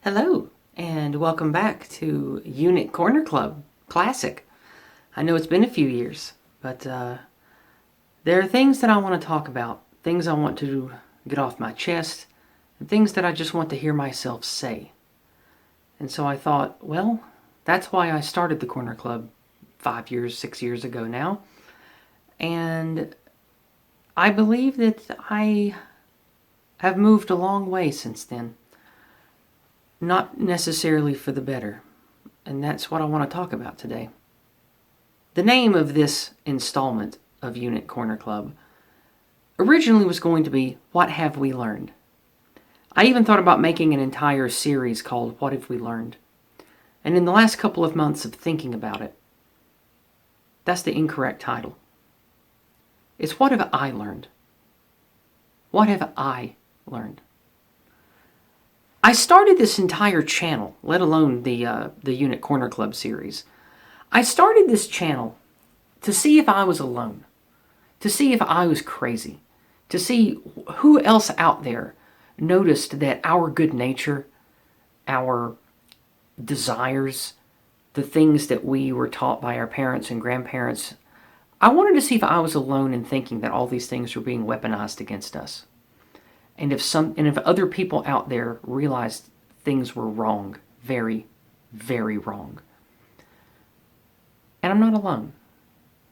Hello, and welcome back to Eunuch Corner Club Classic. I know it's been a few years, but there are things that I want to talk about, things I want to get off my chest, and things that I just want to hear myself say. And so I thought, well, that's why I started the Corner Club 5 years, 6 years ago now. And I believe that I have moved a long way since then. Not necessarily for the better. And that's what I want to talk about today. The name of this installment of Eunuch Corner Club originally was going to be, What Have We Learned? I even thought about making an entire series called What Have We Learned? And in the last couple of months of thinking about it, that's the incorrect title. It's What Have I Learned? What have I learned? I started this entire channel, let alone the Eunuch Corner Club series. I started this channel to see if I was alone, to see if I was crazy, to see who else out there noticed that our good nature, our desires, the things that we were taught by our parents and grandparents. I wanted to see if I was alone in thinking that all these things were being weaponized against us. And if other people out there realized things were wrong, very, very wrong. And I'm not alone.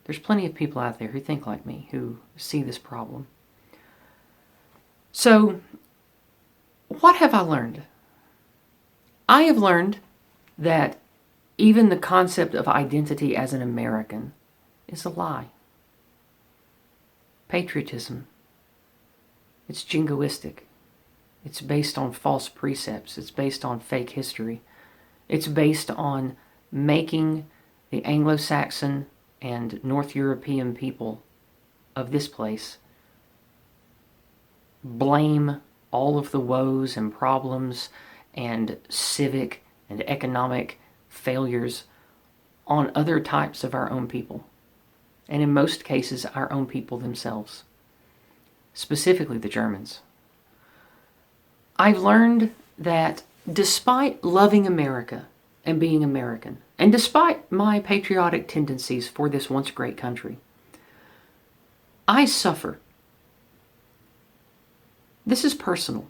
There's plenty of people out there who think like me, who see this problem. So, what have I learned? I have learned that even the concept of identity as an American is a lie. Patriotism. It's jingoistic. It's based on false precepts. It's based on fake history. It's based on making the Anglo-Saxon and North European people of this place blame all of the woes and problems and civic and economic failures on other types of our own people. And in most cases, our own people themselves. Specifically the Germans. I've learned that despite loving America and being American, and despite my patriotic tendencies for this once great country, I suffer. This is personal.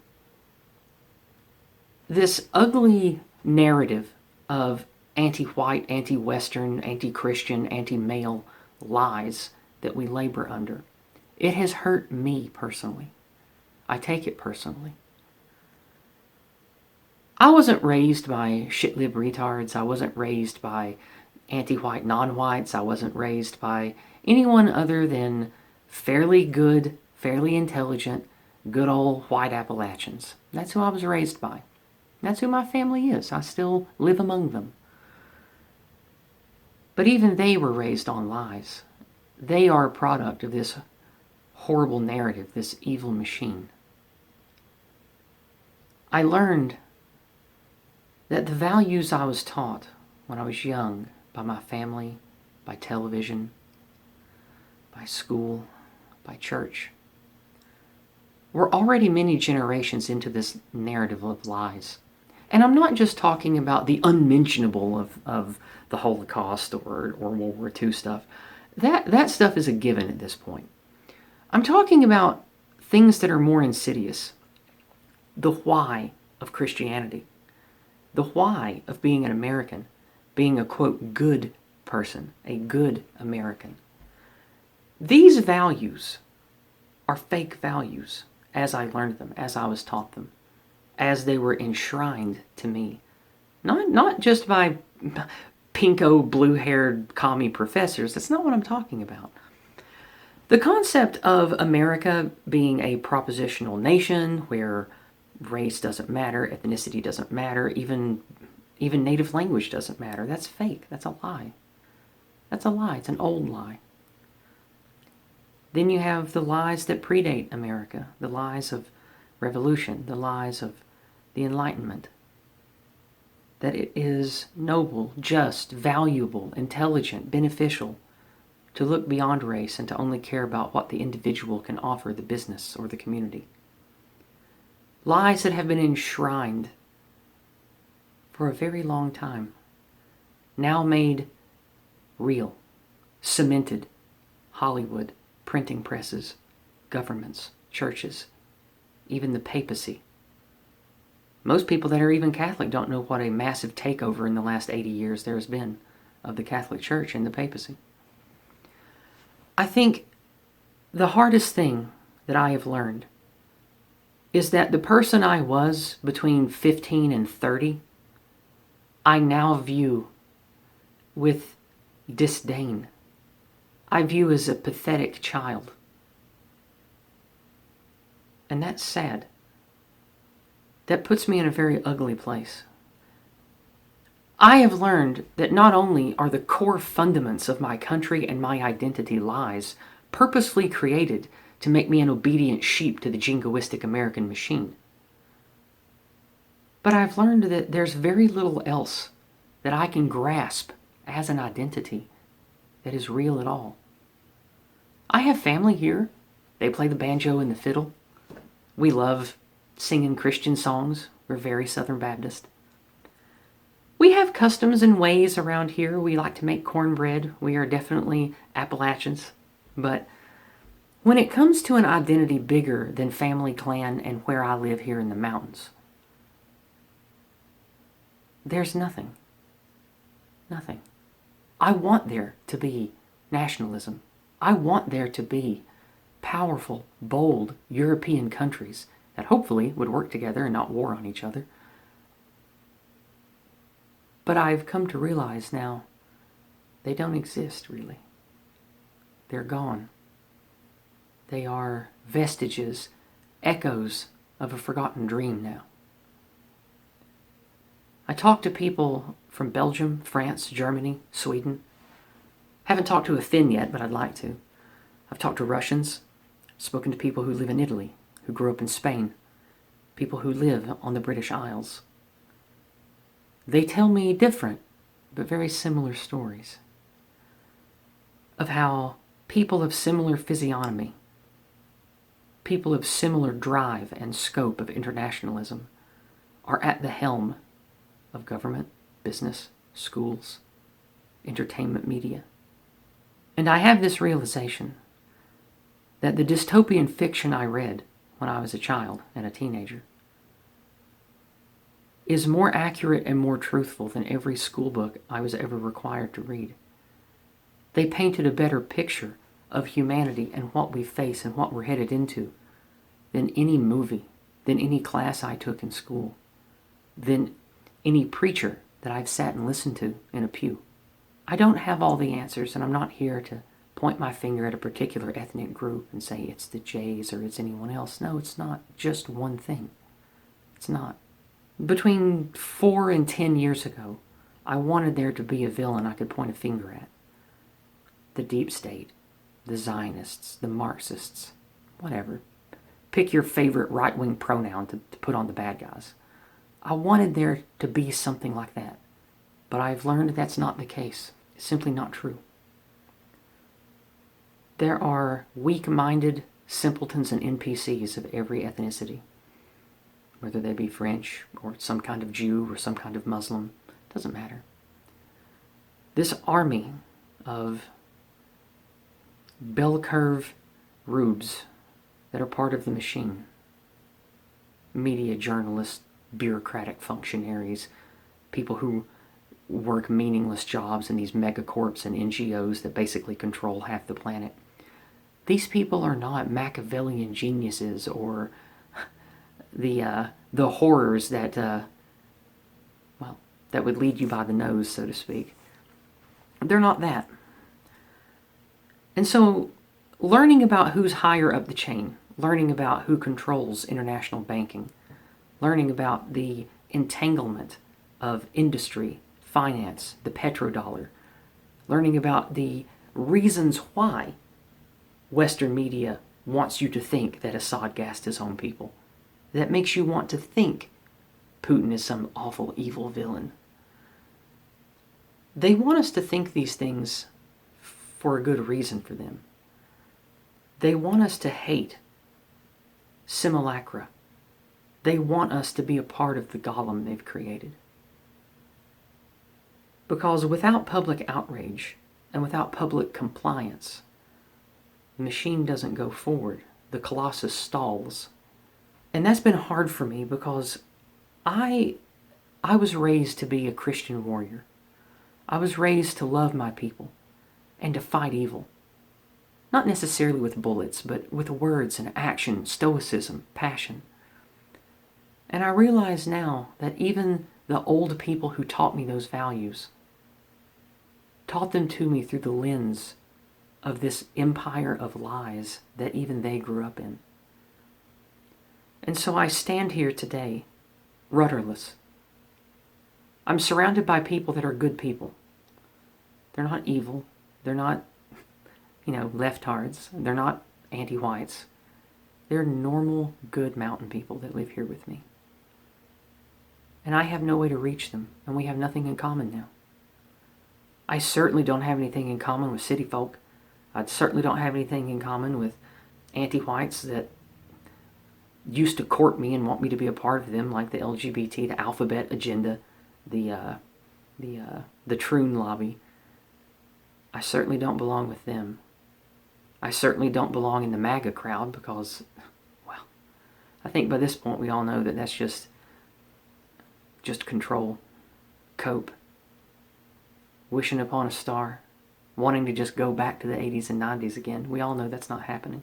This ugly narrative of anti-white, anti-Western, anti-Christian, anti-male lies that we labor under. It has hurt me personally. I take it personally. I wasn't raised by shit-lib retards. I wasn't raised by anti-white non-whites. I wasn't raised by anyone other than fairly good, fairly intelligent, good old white Appalachians. That's who I was raised by. That's who my family is. I still live among them. But even they were raised on lies. They are a product of this horrible narrative, this evil machine. I learned that the values I was taught when I was young by my family, by television, by school, by church, were already many generations into this narrative of lies. And I'm not just talking about the unmentionable of the Holocaust or World War II stuff. That stuff is a given at this point. I'm talking about things that are more insidious. The why of Christianity. The why of being an American. Being a, quote, good person. A good American. These values are fake values as I learned them, as I was taught them, as they were enshrined to me. Not just by pinko, blue-haired commie professors. That's not what I'm talking about. The concept of America being a propositional nation where race doesn't matter, ethnicity doesn't matter, even native language doesn't matter, that's fake. That's a lie. That's a lie. It's an old lie. Then you have the lies that predate America, the lies of revolution, the lies of the Enlightenment. That it is noble, just, valuable, intelligent, beneficial to look beyond race and to only care about what the individual can offer the business or the community. Lies that have been enshrined for a very long time, now made real, cemented. Hollywood, printing presses, governments, churches, even the papacy. Most people that are even Catholic don't know what a massive takeover in the last 80 years there has been of the Catholic Church and the papacy. I think the hardest thing that I have learned is that the person I was between 15 and 30, I now view with disdain. I view as a pathetic child. And that's sad. That puts me in a very ugly place. I have learned that not only are the core fundaments of my country and my identity lies, purposefully created to make me an obedient sheep to the jingoistic American machine, but I've learned that there's very little else that I can grasp as an identity that is real at all. I have family here. They play the banjo and the fiddle. We love singing Christian songs. We're very Southern Baptist. We have customs and ways around here. We like to make cornbread. We are definitely Appalachians. But when it comes to an identity bigger than family, clan, and where I live here in the mountains, there's nothing. Nothing. I want there to be nationalism. I want there to be powerful, bold European countries that hopefully would work together and not war on each other. But I've come to realize now they don't exist, really. They're gone. They are vestiges, echoes of a forgotten dream now. I talk to people from Belgium, France, Germany, Sweden. Haven't talked to a Finn yet, but I'd like to. I've talked to Russians, spoken to people who live in Italy, who grew up in Spain, people who live on the British Isles. They tell me different, but very similar stories of how people of similar physiognomy, people of similar drive and scope of internationalism are at the helm of government, business, schools, entertainment media. And I have this realization that the dystopian fiction I read when I was a child and a teenager is more accurate and more truthful than every school book I was ever required to read. They painted a better picture of humanity and what we face and what we're headed into than any movie, than any class I took in school, than any preacher that I've sat and listened to in a pew. I don't have all the answers, and I'm not here to point my finger at a particular ethnic group and say it's the Jays or it's anyone else. No, it's not just one thing. It's not. Between 4 and 10 years ago, I wanted there to be a villain I could point a finger at. The deep state, the Zionists, the Marxists, whatever. Pick your favorite right-wing pronoun to put on the bad guys. I wanted there to be something like that. But I've learned that's not the case. It's simply not true. There are weak-minded simpletons and NPCs of every ethnicity, whether they be French or some kind of Jew or some kind of Muslim, doesn't matter. This army of bell curve rubes that are part of the machine, media journalists, bureaucratic functionaries, people who work meaningless jobs in these megacorps and NGOs that basically control half the planet. These people are not Machiavellian geniuses or the horrors that that would lead you by the nose, so to speak. They're not that. And so learning about who's higher up the chain, learning about who controls international banking, learning about the entanglement of industry, finance, the petrodollar, learning about the reasons why Western media wants you to think that Assad gassed his own people. That makes you want to think Putin is some awful, evil villain. They want us to think these things for a good reason for them. They want us to hate simulacra. They want us to be a part of the golem they've created. Because without public outrage and without public compliance, the machine doesn't go forward. The Colossus stalls. And that's been hard for me because I was raised to be a Christian warrior. I was raised to love my people and to fight evil. Not necessarily with bullets, but with words and action, stoicism, passion. And I realize now that even the old people who taught me those values taught them to me through the lens of this empire of lies that even they grew up in. And so I stand here today, rudderless. I'm surrounded by people that are good people. They're not evil. They're not, leftards. They're not anti-whites. They're normal, good mountain people that live here with me. And I have no way to reach them, and we have nothing in common now. I certainly don't have anything in common with city folk. I certainly don't have anything in common with anti-whites that used to court me and want me to be a part of them, like the LGBT, the alphabet agenda, the Troon lobby. I certainly don't belong with them. I certainly don't belong in the MAGA crowd because, well, I think by this point we all know that that's just control, cope, wishing upon a star, wanting to just go back to the 80s and 90s again. We all know that's not happening.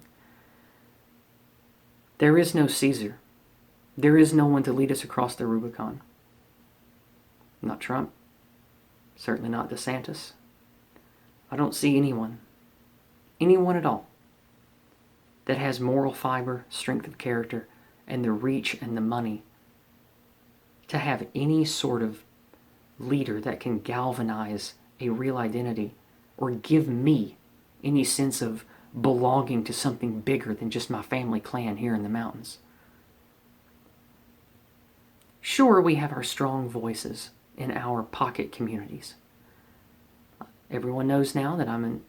There is no Caesar. There is no one to lead us across the Rubicon. Not Trump. Certainly not DeSantis. I don't see anyone at all, that has moral fiber, strength of character, and the reach and the money to have any sort of leader that can galvanize a real identity or give me any sense of belonging to something bigger than just my family clan here in the mountains. Sure, we have our strong voices in our pocket communities. Everyone knows now that I'm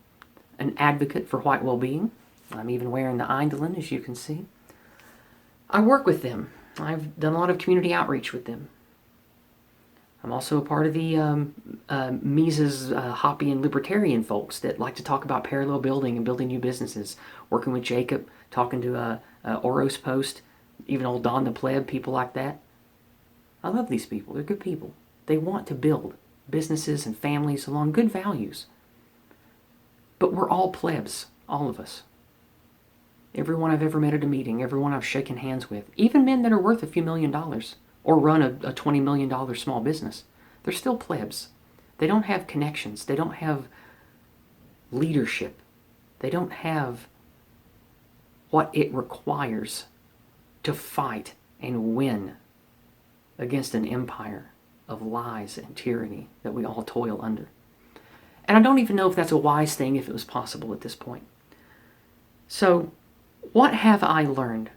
an advocate for white well-being. I'm even wearing the Eindelen, as you can see. I work with them. I've done a lot of community outreach with them. I'm also a part of the Mises Hoppy and Libertarian folks that like to talk about parallel building and building new businesses. Working with Jacob, talking to Oros Post, even old Don the Pleb, people like that. I love these people. They're good people. They want to build businesses and families along good values. But we're all plebs, all of us. Everyone I've ever met at a meeting, everyone I've shaken hands with, even men that are worth a few $1 million or run a $20 million small business, they're still plebs. They don't have connections. They don't have leadership. They don't have what it requires to fight and win against an empire of lies and tyranny that we all toil under. And I don't even know if that's a wise thing, if it was possible at this point. So, what have I learned?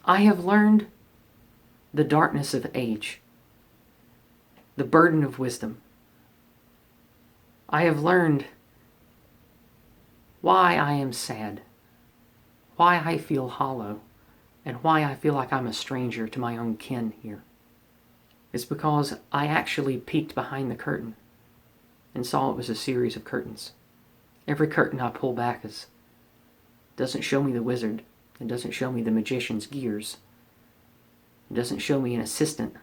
I have learned the darkness of age, the burden of wisdom. I have learned why I am sad, why I feel hollow, and why I feel like I'm a stranger to my own kin here. It's because I actually peeked behind the curtain and saw it was a series of curtains. Every curtain I pull back doesn't show me the wizard. It doesn't show me the magician's gears. It doesn't show me an assistant.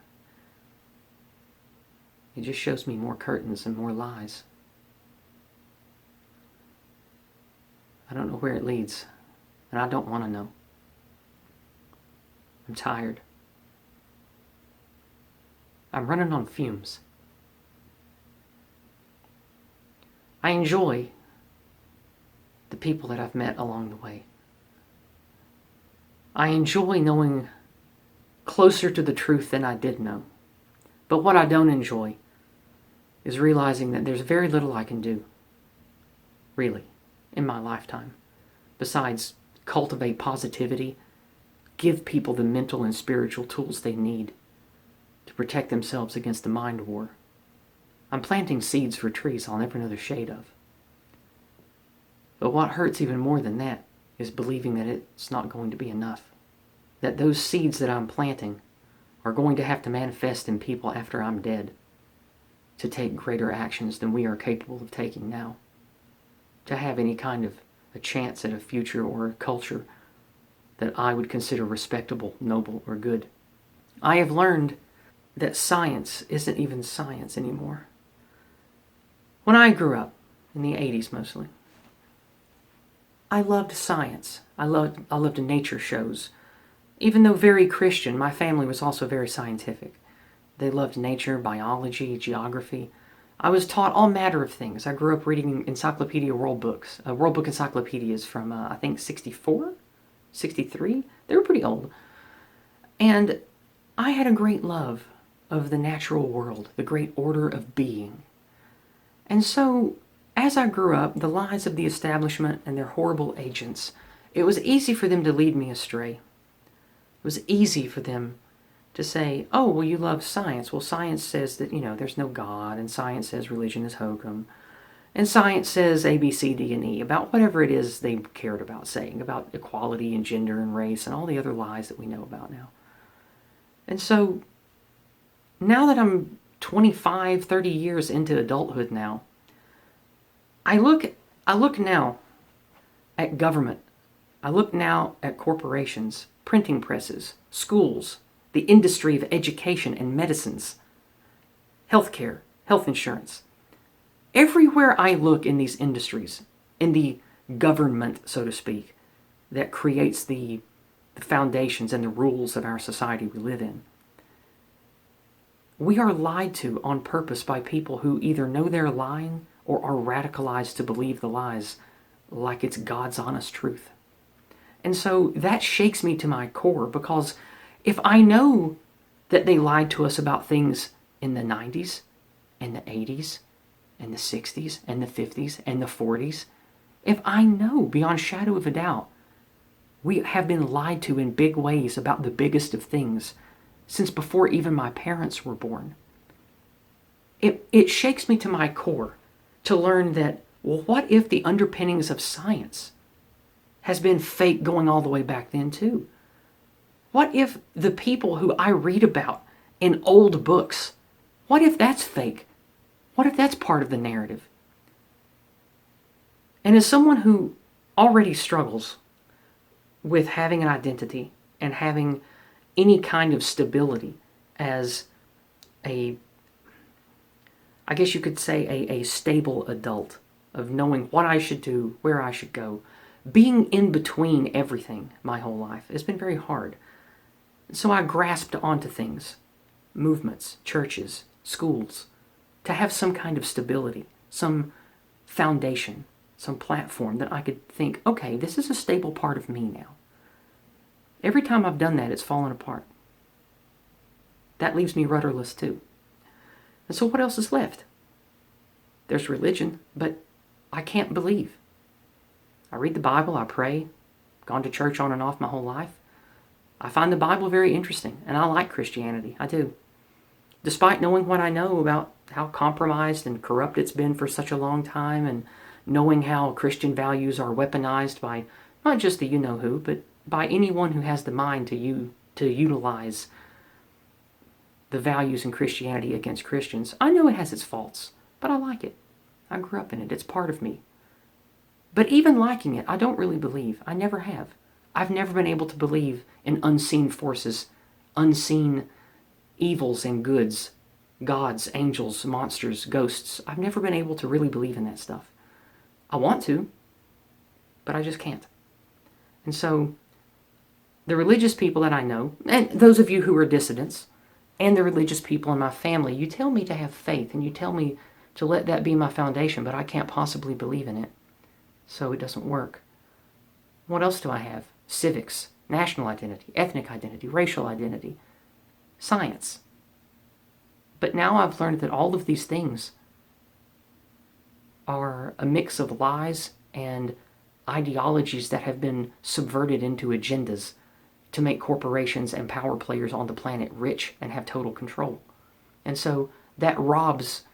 It just shows me more curtains and more lies. I don't know where it leads, and I don't want to know. I'm tired. I'm running on fumes. I enjoy the people that I've met along the way. I enjoy knowing closer to the truth than I did know. But what I don't enjoy is realizing that there's very little I can do, really, in my lifetime, besides cultivate positivity, give people the mental and spiritual tools they need to protect themselves against the mind war. I'm planting seeds for trees I'll never know the shade of. But what hurts even more than that is believing that it's not going to be enough. That those seeds that I'm planting are going to have to manifest in people after I'm dead to take greater actions than we are capable of taking now, to have any kind of a chance at a future or a culture that I would consider respectable, noble, or good. I have learned that science isn't even science anymore. When I grew up, in the 80s mostly, I loved science. I loved nature shows. Even though very Christian, my family was also very scientific. They loved nature, biology, geography. I was taught all manner of things. I grew up reading encyclopedia world books, world book encyclopedias from, I think, 64, 63. They were pretty old. And I had a great love of the natural world, the great order of being. And so, as I grew up, the lies of the establishment and their horrible agents, it was easy for them to lead me astray. It was easy for them to say, oh, well, you love science. Well, science says that, there's no God, and science says religion is hokum, and science says A, B, C, D, and E, about whatever it is they cared about saying, about equality and gender and race and all the other lies that we know about now. And so, now that I'm 25, 30 years into adulthood now, I look now at government. I look now at corporations, printing presses, schools, the industry of education and medicines, healthcare, health insurance. Everywhere I look in these industries, in the government, so to speak, that creates the foundations and the rules of our society we live in, we are lied to on purpose by people who either know they're lying or are radicalized to believe the lies like it's God's honest truth. And so that shakes me to my core, because if I know that they lied to us about things in the 90s and the 80s and the 60s and the 50s and the 40s, if I know beyond shadow of a doubt we have been lied to in big ways about the biggest of things since before even my parents were born, it shakes me to my core to learn that, well, what if the underpinnings of science has been fake going all the way back then too? What if the people who I read about in old books, what if that's fake? What if that's part of the narrative? And as someone who already struggles with having an identity and having any kind of stability as I guess you could say a stable adult, of knowing what I should do, where I should go, being in between everything my whole life has been very hard. So I grasped onto things, movements, churches, schools, to have some kind of stability, some foundation, some platform that I could think, okay, this is a stable part of me now. Every time I've done that, it's fallen apart. That leaves me rudderless too. And so what else is left? There's religion, but I can't believe. I read the Bible, I pray, gone to church on and off my whole life. I find the Bible very interesting, and I like Christianity, I do. Despite knowing what I know about how compromised and corrupt it's been for such a long time, and knowing how Christian values are weaponized by not just the you-know-who, but by anyone who has the mind to utilize the values in Christianity against Christians. I know it has its faults, but I like it. I grew up in it. It's part of me. But even liking it, I don't really believe. I never have. I've never been able to believe in unseen forces, unseen evils and goods, gods, angels, monsters, ghosts. I've never been able to really believe in that stuff. I want to, but I just can't. And so the religious people that I know, and those of you who are dissidents, and the religious people in my family, you tell me to have faith, and you tell me to let that be my foundation, but I can't possibly believe in it. So it doesn't work. What else do I have? Civics, national identity, ethnic identity, racial identity, science. But now I've learned that all of these things are a mix of lies and ideologies that have been subverted into agendas to make corporations and power players on the planet rich and have total control. And so that robs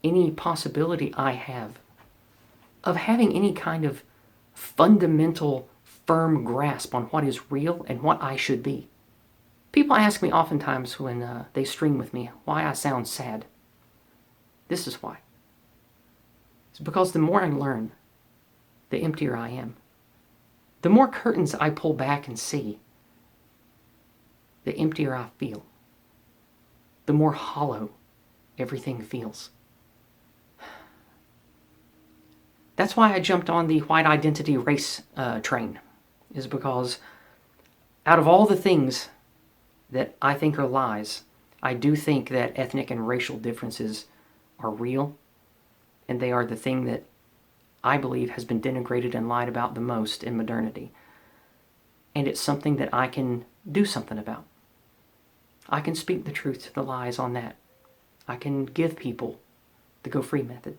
any possibility I have of having any kind of fundamental, firm grasp on what is real and what I should be. People ask me oftentimes when they stream with me why I sound sad. This is why. It's because the more I learn, the emptier I am. The more curtains I pull back and see, the emptier I feel. The more hollow everything feels. That's why I jumped on the white identity race train, is because out of all the things that I think are lies, I do think that ethnic and racial differences are real, and they are the thing that I believe has been denigrated and lied about the most in modernity. And it's something that I can do something about. I can speak the truth to the lies on that. I can give people the go free method.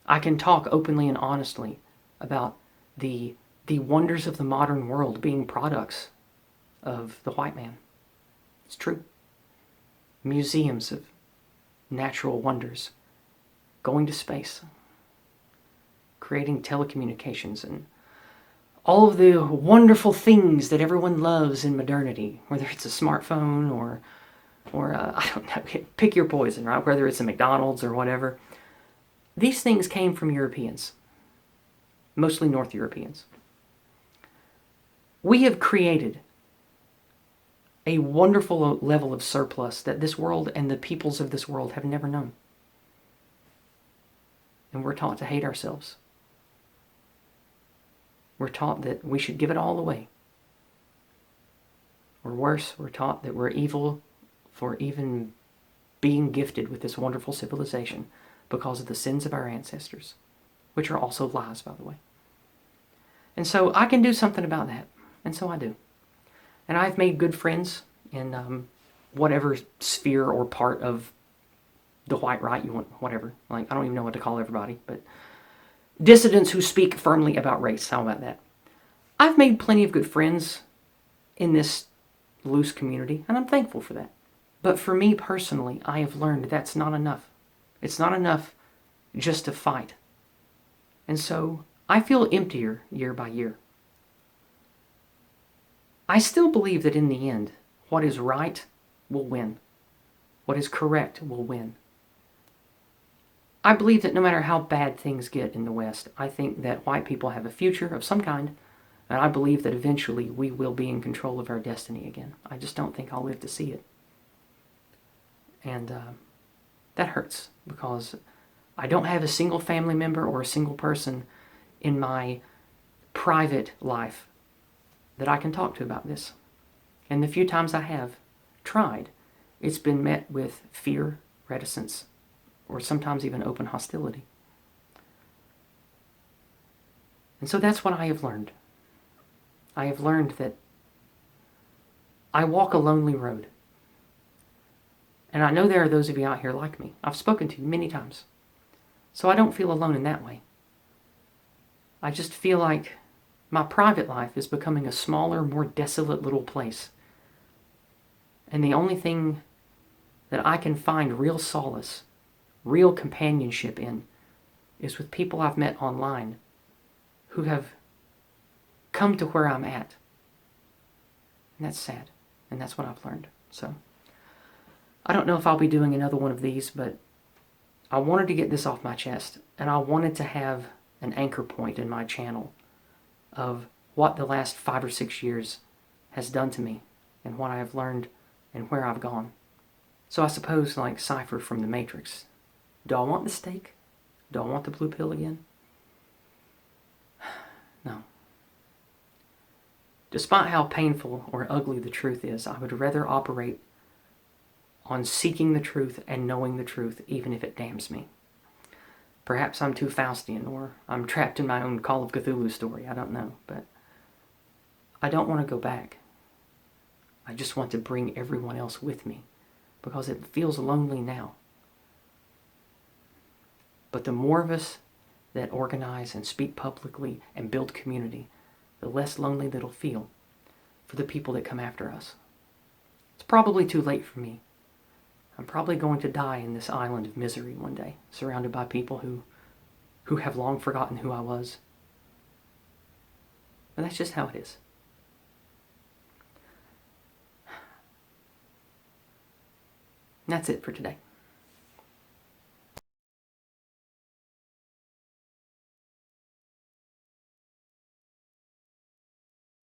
I can talk openly and honestly about the wonders of the modern world being products of the white man. It's true. Museums of natural wonders, going to space, creating telecommunications, and all of the wonderful things that everyone loves in modernity, whether it's a smartphone or I don't know, pick your poison, right? Whether it's a McDonald's or whatever. These things came from Europeans, mostly North Europeans. We have created a wonderful level of surplus that this world and the peoples of this world have never known. And we're taught to hate ourselves. We're taught that we should give it all away. Or worse, we're taught that we're evil for even being gifted with this wonderful civilization because of the sins of our ancestors, which are also lies, by the way. And so I can do something about that, and so I do. And I've made good friends in whatever sphere or part of the white right you want, whatever. Like, I don't even know what to call everybody, but dissidents who speak firmly about race, how about that? I've made plenty of good friends in this loose community, and I'm thankful for that. But for me personally, I have learned that's not enough. It's not enough just to fight. And so I feel emptier year by year. I still believe that in the end, what is right will win. What is correct will win. I believe that no matter how bad things get in the West, I think that white people have a future of some kind, and I believe that eventually we will be in control of our destiny again. I just don't think I'll live to see it. And that hurts, because I don't have a single family member or a single person in my private life that I can talk to about this. And the few times I have tried, it's been met with fear, reticence, or sometimes even open hostility. And so that's what I have learned. I have learned that I walk a lonely road. And I know there are those of you out here like me. I've spoken to you many times. So I don't feel alone in that way. I just feel like my private life is becoming a smaller, more desolate little place. And the only thing that I can find real solace, real companionship in, is with people I've met online who have come to where I'm at. And that's sad. And that's what I've learned. So I don't know if I'll be doing another one of these, but I wanted to get this off my chest, and I wanted to have an anchor point in my channel of what the last 5 or 6 years has done to me and what I have learned and where I've gone. So I suppose, like Cypher from the Matrix, do I want the steak? Do I want the blue pill again? No. Despite how painful or ugly the truth is, I would rather operate on seeking the truth and knowing the truth, even if it damns me. Perhaps I'm too Faustian, or I'm trapped in my own Call of Cthulhu story, I don't know, but I don't want to go back. I just want to bring everyone else with me, because it feels lonely now. But the more of us that organize and speak publicly and build community, the less lonely that'll feel for the people that come after us. It's probably too late for me. I'm probably going to die in this island of misery one day, surrounded by people who have long forgotten who I was. But that's just how it is. And that's it for today.